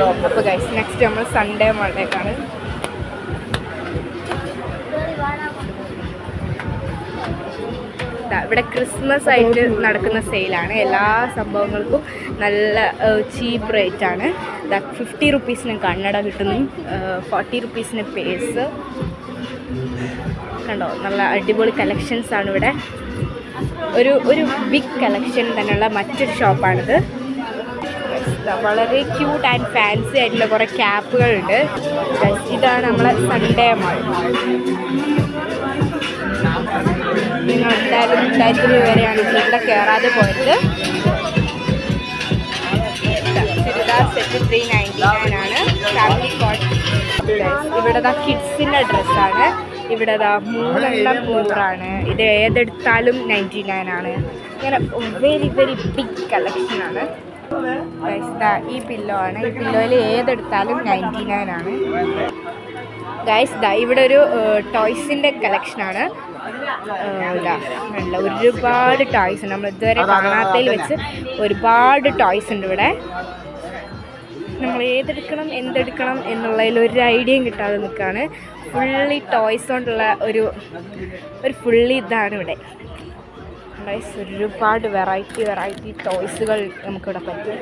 അപ്പോൾ guys next നമ്മൾ Sunday മാളിലേക്കാണ്. ഇവിടെ ക്രിസ്മസ് ആയിട്ട് നടക്കുന്ന സെയിലാണ്. എല്ലാ സംഭവങ്ങൾക്കും നല്ല ചീപ്പ് റേറ്റാണ്. 50 റുപ്പീസിന് കണ്ണട കിട്ടുന്നു, 40 റുപ്പീസിന് പേഴ്സ്. കണ്ടോ, നല്ല അടിപൊളി കളക്ഷൻസ് ആണ് ഇവിടെ. ഒരു ബിഗ് കളക്ഷൻ തന്നെയുള്ള മറ്റൊരു ഷോപ്പാണിത്. വളരെ ക്യൂട്ട് ആൻഡ് ഫാൻസി ആയിട്ടുള്ള കുറേ ക്യാപ്പുകളുണ്ട്. ഇതാണ് നമ്മളെ സൺഡേ മാൾ. നിങ്ങൾ എന്തായാലും 2000 രൂപയാണ് ഇവിടെ കയറാതെ പോയത്. ചുരിദാർ സെറ്റ് 399 ആണ്. Family cot. ഇവിടെ കിഡ്സിൻ്റെ ഡ്രസ്സാണ്. ഇവിടെ 3 എണ്ണം 100 ഇത് ഏതെടുത്താലും 99 ആണ്. ഇങ്ങനെ വെരി വെരി ബിഗ് കളക്ഷനാണ്. ഈ പില്ലോ ആണ്. ഈ പില്ലോയിൽ ഏതെടുത്താലും 99 ആണ്. ഗൈസ് ഇവിടെ ഒരു ടോയ്സിൻ്റെ കളക്ഷനാണ്. ഒരുപാട് ടോയ്സ് ഉണ്ട്. നമ്മൾ ഇതുവരെ കാണാത്തതിൽ വെച്ച് ഒരുപാട് ടോയ്സ് ഉണ്ട് ഇവിടെ. നമ്മൾ ഏതെടുക്കണം എന്തെടുക്കണം എന്നുള്ളതിൽ ഒരു ഐഡിയയും കിട്ടാതെ നിൽക്കുകയാണ്. ഫുള്ളി ടോയ്സ് കൊണ്ടുള്ള ഒരു ഫുള്ളി ഇതാണ് ഇവിടെ. ഒരുപാട് വെറൈറ്റി ടോയ്സുകൾ നമുക്കിവിടെ പറ്റും.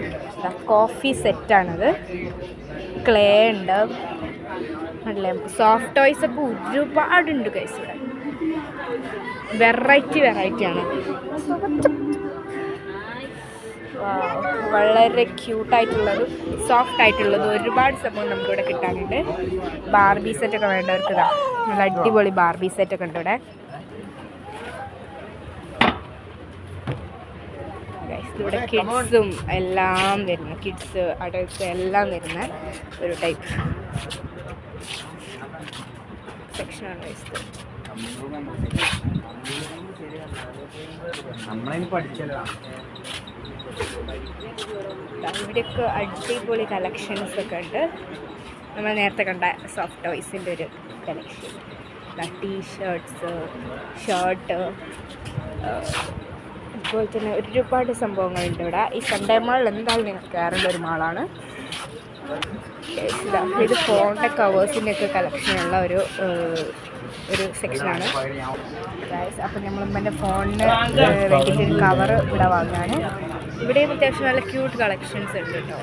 കോഫി സെറ്റാണത്. ക്ലേ ഉണ്ട്, അല്ലേ സോഫ്റ്റ് ടോയ്സ് ഒക്കെ ഒരുപാടുണ്ട് ഗൈസ് ഇവിടെ. വെറൈറ്റിയാണ്. വളരെ ക്യൂട്ടായിട്ടുള്ളതും സോഫ്റ്റ് ആയിട്ടുള്ളതും ഒരുപാട് സംഭവം നമുക്കിവിടെ കിട്ടാനുണ്ട്. ബാർബി സെറ്റൊക്കെ വേണ്ടവർക്ക് നല്ല അടിപൊളി ബാർബി സെറ്റൊക്കെ ഉണ്ട് ഇവിടെ. ഇവിടെ കിഡ്സും എല്ലാം വരുന്ന, കിഡ്സ് അഡൾട്ട്സ് എല്ലാം വരുന്ന ഒരു ടൈപ്പ് സെക്ഷനാണ് ഗൈസ്. ഇവിടെയൊക്കെ അടിപൊളി കളക്ഷൻസ് ഒക്കെ ഉണ്ട്. നമ്മൾ നേരത്തെ കണ്ട സോഫ്റ്റ് ടോയ്സിൻ്റെ ഒരു കളക്ഷൻ. ടീഷർട്ട്സ്, ഷർട്ട്, അതുപോലെ തന്നെ ഒരുപാട് സംഭവങ്ങളുണ്ട് ഇവിടെ. ഈ സൺഡേ മാളിൽ എന്തായാലും നിങ്ങൾക്ക് കയറേണ്ട ഒരു മാളാണ്. ഇത് ഫോണിൻ്റെ കവേഴ്സിൻ്റെ ഒക്കെ കളക്ഷനുള്ള ഒരു സെക്ഷനാണ്. അപ്പം നമ്മൾ എൻ്റെ ഫോണിന് വേണ്ടിയിട്ടൊരു കവർ ഇവിടെ വാങ്ങാണ്. ഇവിടെയും അത്യാവശ്യം നല്ല ക്യൂട്ട് കളക്ഷൻസ് ഉണ്ട് കേട്ടോ.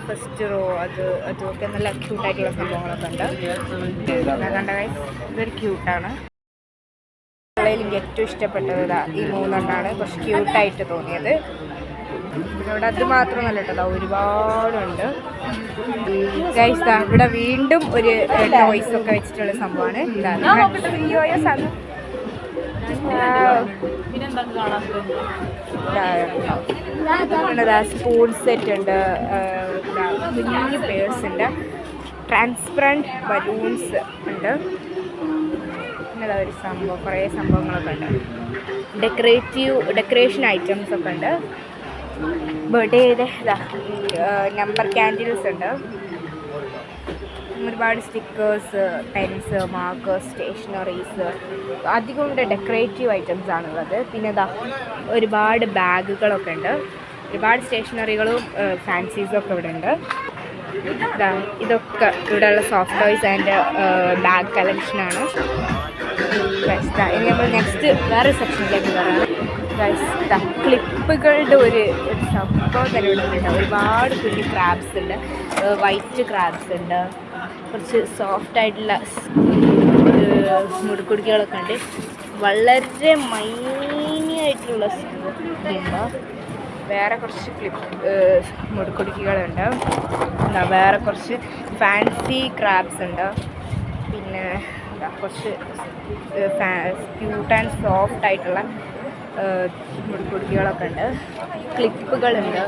ഫസ്റ്റ് റോ അതൊക്കെ നല്ല ക്യൂട്ടായിട്ടുള്ള സംഭവങ്ങളൊക്കെ ഉണ്ട്. കണ്ട ഗൈസ്, ഇതൊരു ക്യൂട്ടാണ്. എനിക്ക് ഏറ്റവും ഇഷ്ടപ്പെട്ടത് ഈ 3 എണ്ണമാണ്. കുറച്ച് ക്യൂട്ടായിട്ട് തോന്നിയത്. ഇവിടെ അത് മാത്രമല്ല കേട്ടോ, ഒരുപാടുണ്ട് ഗൈസ്. ഇവിടെ വീണ്ടും ഒരു ടോയ്സ് ഒക്കെ വെച്ചിട്ടുള്ള സംഭവമാണ്. സ്പൂൺ സെറ്റ് ഉണ്ട്, കുഞ്ഞു പേഴ്സ് ഉണ്ട്, ട്രാൻസ്പെറൻറ്റ് ബലൂൺസ് ഉണ്ട്. പിന്നെതാ ഒരു സംഭവം, കുറേ സംഭവങ്ങളൊക്കെ ഉണ്ട്. ഡെക്കറേഷൻ ഐറ്റംസ് ഒക്കെ ഉണ്ട്. ബർത്ത്ഡേയുടെ നമ്പർ ക്യാൻഡിൽസ് ഉണ്ട്. ഒരുപാട് സ്റ്റിക്കേഴ്സ്, പെൻസ്, മാർക്കേഴ്സ്, സ്റ്റേഷനറീസ്, അധികം ഡെക്കറേറ്റീവ് ഐറ്റംസ് ആണുള്ളത്. പിന്നെ ഒരുപാട് ബാഗുകളൊക്കെ ഉണ്ട്. ഒരുപാട് സ്റ്റേഷനറികളും ഫാൻസീസും ഒക്കെ ഇവിടെ ഉണ്ട്. ഇതൊക്കെ ഇവിടെയുള്ള സോഫ്റ്റ് ടോയ്സ് ആൻഡ് ബാഗ് കളക്ഷനാണ്. ഇനി നമ്മൾ നെക്സ്റ്റ് വേറെ സെക്ഷനിലേക്ക് വരാം. ക്ലിപ്പുകളുടെ ഒരു സംഭവം തന്നെ ഇവിടെ ഉണ്ട്. ഒരുപാട് കുഞ്ഞു ക്രാബ്സ് ഉണ്ട്, വൈറ്റ് ക്രാബ്സ് ഉണ്ട്, കുറച്ച് സോഫ്റ്റ് ആയിട്ടുള്ള മുടുക്കുടുക്കികളൊക്കെ ഉണ്ട്. വളരെ മൈനിയായിട്ടുള്ള ഇതുണ്ട്. വേറെ കുറച്ച് മുടുക്കുടുക്കികളുണ്ട്. വേറെ കുറച്ച് ഫാൻസി ക്രാബ്സ് ഉണ്ട്. പിന്നെ കുറച്ച് ക്യൂട്ട് ആൻഡ് സോഫ്റ്റ് ആയിട്ടുള്ള മുടുക്കുടുക്കികളൊക്കെ ഉണ്ട്. ക്ലിപ്പുകളുണ്ട്.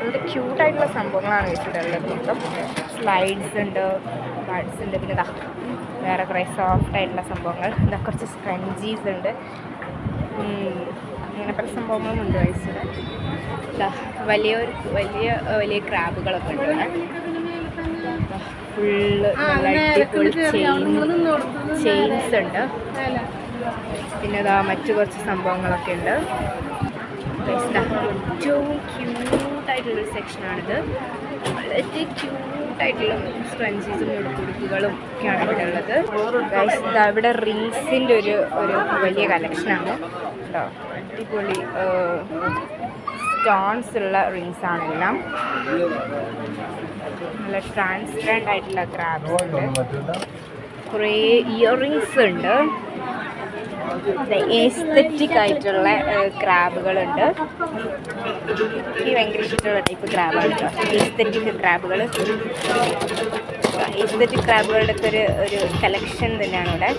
വളരെ ക്യൂട്ടായിട്ടുള്ള സംഭവങ്ങളാണ് വെച്ചിട്ടുള്ളത്. മൊത്തം സ്ലൈഡ്സ് ഉണ്ട്, കാർഡ്സ് ഉണ്ട്. പിന്നെ വേറെ കുറേ സോഫ്റ്റ് ആയിട്ടുള്ള സംഭവങ്ങൾ. കുറച്ച് സ്ക്രഞ്ചീസ് ഉണ്ട്. അങ്ങനെ പല സംഭവങ്ങളും ഉണ്ട് വയസ്സിൽ. വലിയ വലിയ ക്രാബുകളൊക്കെ ഉണ്ട് ഇവിടെ. ഫുള്ള് നല്ല അടിപൊളി ചെയിൻസ് ഉണ്ട്. പിന്നെ മറ്റു കുറച്ച് സംഭവങ്ങളൊക്കെ ഉണ്ട്. ഏറ്റവും ക്യൂട്ടായിട്ടുള്ളൊരു സെക്ഷനാണിത്. വളരെ ക്യൂട്ടായിട്ടുള്ള സ്ക്രഞ്ചീസും മുടിക്കുടുക്കുകളും ഒക്കെയാണ് ഇവിടെ ഉള്ളത്. ഇവിടെ റിങ്സിൻ്റെ ഒരു വലിയ കളക്ഷനാണ് കേട്ടോ. അടിപൊളി സ്റ്റോൺസ് ഉള്ള റിങ്സ് ആണെല്ലാം. നല്ല ട്രാൻസ്പെറൻ്റ് ആയിട്ടുള്ള ക്രാബ്സ് ഉണ്ട്. കുറേ ഇയർ റിങ്സ് ഉണ്ട്. എസ്തെറ്റിക് ആയിട്ടുള്ള ക്രാബുകളുണ്ട്. എനിക്ക് ഭയങ്കര ഇഷ്ടമുള്ള ടൈപ്പ് ക്രാബാണ് കേട്ടോ. എസ്തെറ്റിക് ക്രാബുകൾ. എസ്തെറ്റിക് ക്രാബുകളുടെ ഒക്കെ ഒരു കളക്ഷൻ തന്നെയാണ് ഇവിടെ.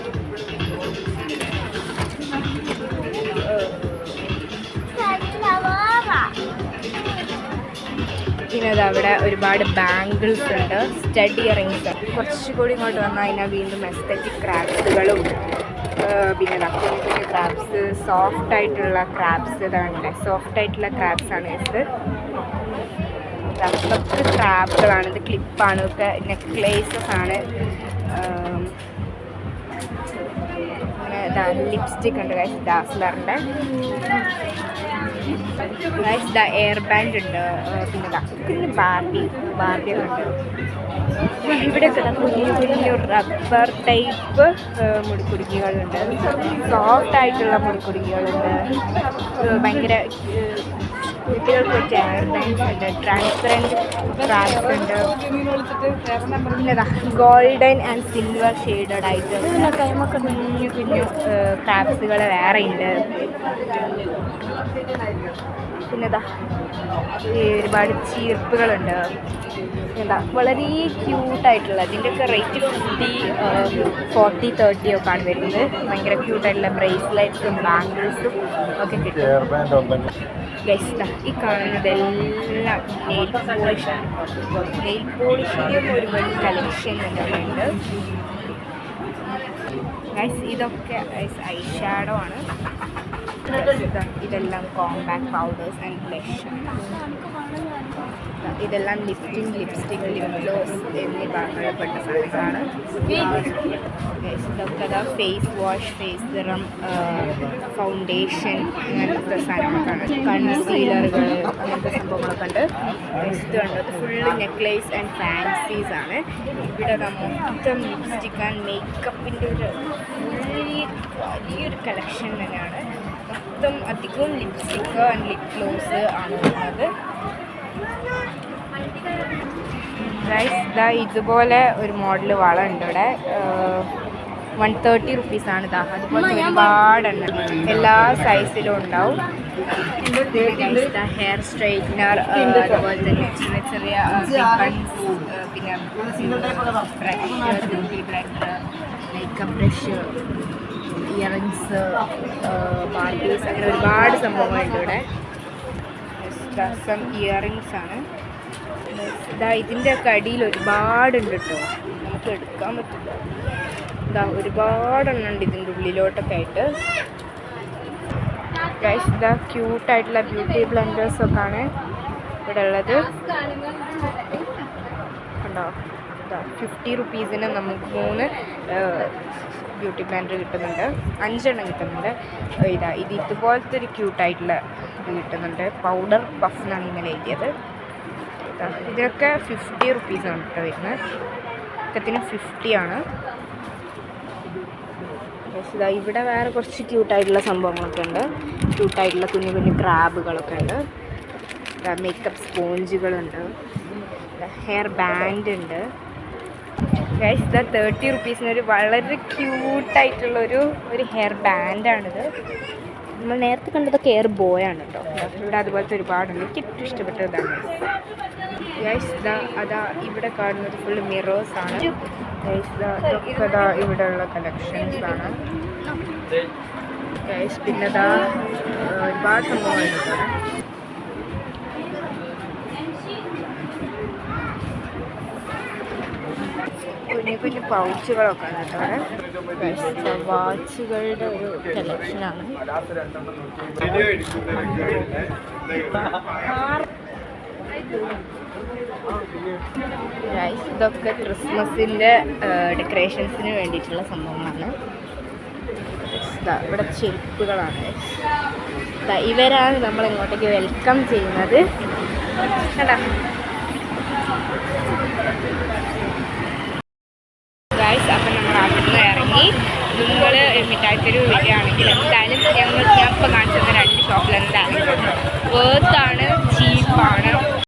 പിന്നെ അവിടെ ഒരുപാട് ബാംഗിൾസ് ഉണ്ട്, സ്റ്റഡ് ഇയറിങ്സ്. കുറച്ചുകൂടി ഇങ്ങോട്ട് വന്നാൽ അതിനാൽ വീണ്ടും എസ്തെറ്റിക് ക്രാബ്സുകളും പിന്നെ കുഞ്ഞു ക്രാബ്സ്, സോഫ്റ്റ് ആയിട്ടുള്ള ക്രാബ്സ്. ഇതാണ് സോഫ്റ്റ് ആയിട്ടുള്ള ക്രാബ്സാണ് ഇത്. അതൊക്കെ ക്രാബുകളാണ്. ഇത് ക്ലിപ്പാണ്, ഒക്കെ നെക്ലേസസ് ആണ്. അങ്ങനെ ലിപ്സ്റ്റിക് ഉണ്ട് ഗൈസ്, ഡാസ്ലറിൻ്റെ. ഗൈസ് എയർ ബാൻഡ് ഉണ്ട്. പിന്നെ ബാർബികളുണ്ട്. ഇവിടെയൊക്കെ കുഞ്ഞു കുഞ്ഞു റബ്ബർ ടൈപ്പ് മുടിക്കുടുക്കികളുണ്ട്. സോഫ്റ്റ് ആയിട്ടുള്ള മുടിക്കുടുക്കികളുണ്ട്. ഭയങ്കര കുട്ടികൾക്ക് പറ്റിയ എയർ ബാൻഡ്സ് ഉണ്ട്. ട്രാൻസ്പെറൻറ്റ് ക്രാബ്സ് ഉണ്ട്. പിന്നെതാ ഗോൾഡൻ ആൻഡ് സിൽവർ ഷെയ്ഡഡ് ആയിട്ട് കൈമൊക്കെ കുഞ്ഞു കുഞ്ഞു ക്രാബ്സുകൾ വേറെ ഉണ്ട്. പിന്നെതാ ഒരുപാട് ചീർപ്പുകളുണ്ട്. എന്താ വളരെ ക്യൂട്ടായിട്ടുള്ള, ഇതിൻ്റെയൊക്കെ റേറ്റ് 40, 30 ഒക്കെ ആണ് വരുന്നത്. ഭയങ്കര ക്യൂട്ടായിട്ടുള്ള ബ്രേസ്ലെറ്റ്സും ബാംഗിൾസും ഒക്കെ കിട്ടും. ഈ കാണുന്നതെല്ലാം നെയിൽ പോളിഷാണ്. നെയിൽ പോളിഷിൻ്റെയും ഒരു വലിയ കളക്ഷൻ തന്നെയുണ്ട്. ഇതൊക്കെ ഐ ഷാഡോ ആണ്. ഇതെല്ലാം കോമ്പാക്ട് പൗഡേഴ്സ് ആൻഡ് ബ്ലഷ്. ഇതെല്ലാം ലിഫ്റ്റിംഗ്, ലിപ്സ്റ്റിക്, ലിപ് ഗ്ലോസ് എന്നീ ഭാഗങ്ങളിൽപ്പെട്ട സാധനങ്ങളാണ്. ഇതൊക്കെ face wash, face serum, foundation അങ്ങനത്തെ സാധനങ്ങളൊക്കെയാണ്. കൺസീലറുകൾ അങ്ങനത്തെ സംഭവങ്ങളൊക്കെ ഉണ്ട്. ഇത് കണ്ടത് ഫുള്ള് നെക്ലേസ് ആൻഡ് ഫാൻസീസ് ആണ്. ഇവിടെ മൊത്തം ലിപ്സ്റ്റിക് ആൻഡ് മേക്കപ്പിൻ്റെ ഒരു വലിയൊരു കളക്ഷൻ തന്നെയാണ്. മൊത്തം അധികവും ലിപ്സ്റ്റിക്ക് ആൻഡ് ലിപ് ഗ്ലോസ് ആണ് ഉള്ളത്. ഇതുപോലെ ഒരു മോഡൽ വള ഉണ്ട് ഇവിടെ. 130 റുപ്പീസാണ്. അതുപോലെ ഒരുപാടെണ്ണം എല്ലാ സൈസിലും ഉണ്ടാവും. ഹെയർ സ്ട്രെയിറ്റ്നർ, അതുപോലെ തന്നെ ചെറിയ ചെറിയ റിബൺസ്, പിന്നെ beauty brush, makeup brush, earrings, Barbies, അങ്ങനെ ഒരുപാട് സംഭവങ്ങളുണ്ട് ഇവിടെ. ഇയറിങ്സ് ആണ്. ഇതിൻ്റെ ഒക്കെ അടിയിൽ ഒരുപാടുണ്ട് കേട്ടോ, നമുക്ക് എടുക്കാൻ പറ്റില്ല. ഒരുപാടെണ്ണം ഉണ്ട് ഇതിൻ്റെ ഉള്ളിലോട്ടൊക്കെ ആയിട്ട്. ക്യൂട്ടായിട്ടുള്ള ബ്യൂട്ടി ബ്ലെൻഡേഴ്സൊക്കെ ആണ് ഇവിടെ ഉള്ളത്. കണ്ടോ, 50 റുപ്പീസിന് നമുക്ക് 3 ബ്യൂട്ടി ബ്ലെൻഡർ കിട്ടുന്നുണ്ട്. 5 എണ്ണം കിട്ടുന്നുണ്ട്. ഇത് ഇതുപോലത്തെ ഒരു ക്യൂട്ടായിട്ടുള്ള ഇത് കിട്ടുന്നുണ്ട്. പൗഡർ പഫ് എന്നാണ് ഇങ്ങനെ എഴുതിയത്. ഇതൊക്കെ 50 റുപ്പീസാണ് കേട്ടോ വരുന്നത്. ഒക്കത്തിന് 50 ആണ്. ഇവിടെ വേറെ കുറച്ച് ക്യൂട്ടായിട്ടുള്ള സംഭവങ്ങളൊക്കെ ഉണ്ട്. ക്യൂട്ടായിട്ടുള്ള കുഞ്ഞു കുഞ്ഞു ക്രാബുകളൊക്കെ ഉണ്ട്. മേക്കപ്പ് സ്പോഞ്ചുകളുണ്ട്. ഹെയർ ബാൻഡ് ഉണ്ട്. ഗൈസ് 30 റുപ്പീസിനൊരു വളരെ ക്യൂട്ടായിട്ടുള്ളൊരു ഹെയർ ബാൻഡാണിത്. നമ്മൾ നേരത്തെ കണ്ടതൊക്കെ എയർ ബോയാണ് കേട്ടോ. ഇവിടെ അതുപോലത്തെ ഒരുപാടുണ്ട്. എനിക്ക് ഏറ്റവും ഇഷ്ടപ്പെട്ടത് ഇതാണ്. ഗൈസ് അതാ ഇവിടെ കാണുന്നത് ഫുള്ള് മിറേഴ്സാണ്. ഗൈസ് ഇതൊക്കെ ഇവിടെയുള്ള കളക്ഷൻസാണ്. ഗൈസ് പിന്നെ ഒരുപാട് സംഭവങ്ങളുണ്ട്. കുഞ്ഞു കുഞ്ഞു പൗച്ചുകളൊക്കെ ആണ് കേട്ടോ. വാച്ചുകളുടെ ഒരു കളക്ഷനാണ്. ഇതൊക്കെ ക്രിസ്മസിൻ്റെ ഡെക്കറേഷൻസിന് വേണ്ടിയിട്ടുള്ള സംഭവങ്ങളാണ്. ഇവിടെ ചെരുപ്പുകളാണ്. ഇവരാണ് നമ്മൾ ഇങ്ങോട്ടേക്ക് വെൽക്കം ചെയ്യുന്നത്. കേട്ടോ, നിങ്ങൾ മിഠായിത്തെരുവ് വരികയാണെങ്കിൽ എന്തായാലും ഞാൻ ഇപ്പോൾ കാണിച്ചു തന്ന 2 ഷോപ്പിൽ എന്തായാലും വേർത്താണ്